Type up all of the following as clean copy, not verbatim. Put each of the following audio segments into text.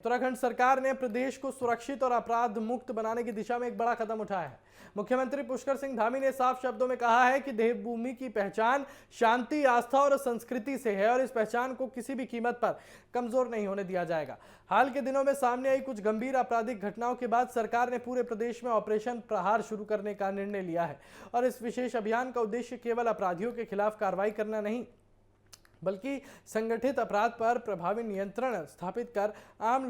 उत्तराखंड सरकार ने प्रदेश को सुरक्षित और अपराध मुक्त बनाने की दिशा में एक बड़ा कदम उठाया है। मुख्यमंत्री पुष्कर सिंह धामी ने साफ शब्दों में कहा है कि देवभूमि की पहचान शांति, आस्था और संस्कृति से है और इस पहचान को किसी भी कीमत पर कमजोर नहीं होने दिया जाएगा। हाल के दिनों में सामने आई कुछ गंभीर आपराधिक घटनाओं के बाद सरकार ने पूरे प्रदेश में ऑपरेशन प्रहार शुरू करने का निर्णय लिया है और इस विशेष अभियान का उद्देश्य केवल अपराधियों के खिलाफ कार्रवाई करना नहीं बल्कि संगठित अपराध पर प्रभावी नियंत्रण स्थापित कर आम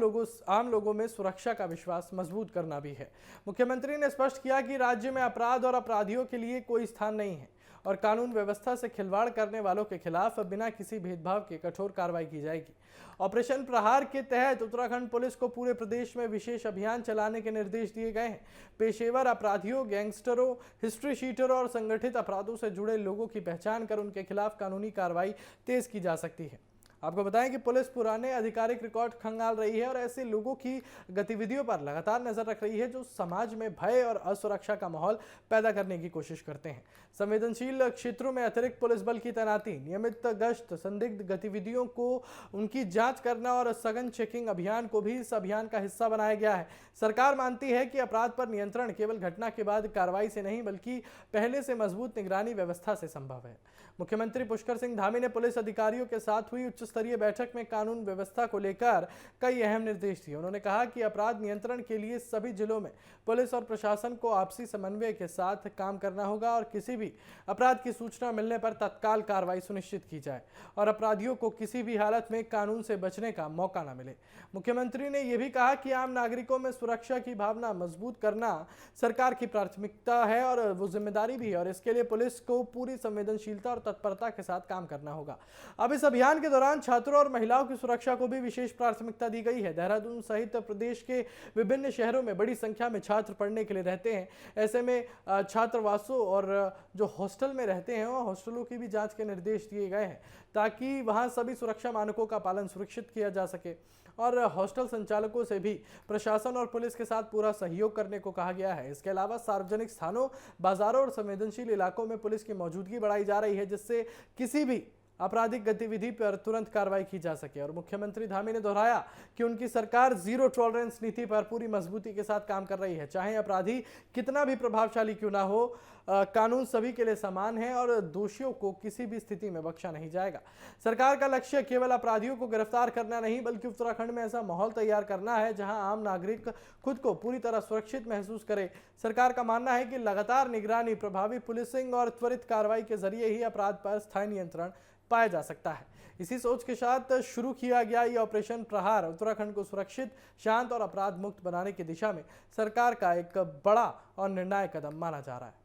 लोगों में सुरक्षा का विश्वास मजबूत करना भी है। मुख्यमंत्री ने स्पष्ट किया कि राज्य में अपराध और अपराधियों के लिए कोई स्थान नहीं है और कानून व्यवस्था से खिलवाड़ करने वालों के खिलाफ बिना किसी भेदभाव के कठोर कार्रवाई की जाएगी। ऑपरेशन प्रहार के तहत उत्तराखंड पुलिस को पूरे प्रदेश में विशेष अभियान चलाने के निर्देश दिए गए हैं। पेशेवर अपराधियों, गैंगस्टरों, हिस्ट्री शीटरों और संगठित अपराधों से जुड़े लोगों की पहचान कर उनके खिलाफ कानूनी कार्रवाई तेज की जा सकती है। आपको बताएं कि पुलिस पुराने आधिकारिक रिकॉर्ड खंगाल रही है और ऐसे लोगों की गतिविधियों पर लगातार नजर रख रही है जो समाज में भय और असुरक्षा का माहौल पैदा करने की कोशिश करते हैं। संवेदनशील क्षेत्रों में अतिरिक्त पुलिस बल की तैनाती, नियमित गश्त, संदिग्ध गतिविधियों को उनकी जांच करना और सघन चेकिंग अभियान को भी इस अभियान का हिस्सा बनाया गया है। सरकार मानती है कि अपराध पर नियंत्रण केवल घटना के बाद कार्रवाई से नहीं बल्कि पहले से मजबूत निगरानी व्यवस्था से संभव है। मुख्यमंत्री पुष्कर सिंह धामी ने पुलिस अधिकारियों के साथ हुई उच्च स्तरीय बैठक में कानून व्यवस्था को लेकर कई अहम निर्देश दिए। उन्होंने कहा कि अपराध नियंत्रण के लिए सभी जिलों में पुलिस और प्रशासन को आपसी समन्वय के साथ काम करना होगा और किसी भी अपराध की सूचना मिलने पर तत्काल कार्रवाई सुनिश्चित की जाए और अपराधियों को किसी भी हालत में कानून से बचने का मौका न मिले। मुख्यमंत्री ने यह भी कहा कि आम नागरिकों में सुरक्षा की भावना मजबूत करना सरकार की प्राथमिकता है और वो जिम्मेदारी भी है और इसके लिए पुलिस को पूरी संवेदनशीलता और तत्परता के साथ काम करना होगा। अब इस अभियान के दौरान छात्रों और महिलाओं की सुरक्षा को भी विशेष प्राथमिकता दी गई है। देहरादून सहित प्रदेश के विभिन्न शहरों में बड़ी संख्या में छात्र पढ़ने के लिए रहते हैं। ऐसे में छात्रावासों और जो हॉस्टल में रहते हैं वह हॉस्टलों की भी जांच के निर्देश दिए गए हैं ताकि वहां सभी सुरक्षा मानकों का पालन सुनिश्चित किया जा सके और हॉस्टल संचालकों से भी प्रशासन और पुलिस के साथ पूरा सहयोग करने को कहा गया है। इसके अलावा सार्वजनिक स्थानों, बाजारों और संवेदनशील इलाकों में पुलिस की मौजूदगी बढ़ाई जा रही है जिससे किसी भी आपराधिक गतिविधि पर तुरंत कार्रवाई की जा सके। और मुख्यमंत्री धामी ने दोहराया कि उनकी सरकार जीरो टॉलरेंस नीति पर पूरी मजबूती के साथ काम कर रही है। चाहे अपराधी कितना भी प्रभावशाली क्यों ना हो, कानून सभी के लिए समान है और दोषियों को किसी भी स्थिति में बख्शा नहीं जाएगा। सरकार का लक्ष्य केवल अपराधियों को गिरफ्तार करना नहीं बल्कि उत्तराखंड में ऐसा माहौल तैयार करना है जहां आम नागरिक खुद को पूरी तरह सुरक्षित महसूस करे। सरकार का मानना है कि लगातार निगरानी, प्रभावी पुलिसिंग और त्वरित कार्रवाई के जरिए ही अपराध पर स्थायी नियंत्रण पाया जा सकता है। इसी सोच के साथ शुरू किया गया ये ऑपरेशन प्रहार उत्तराखंड को सुरक्षित, शांत और अपराध मुक्त बनाने की दिशा में सरकार का एक बड़ा और निर्णायक कदम माना जा रहा है।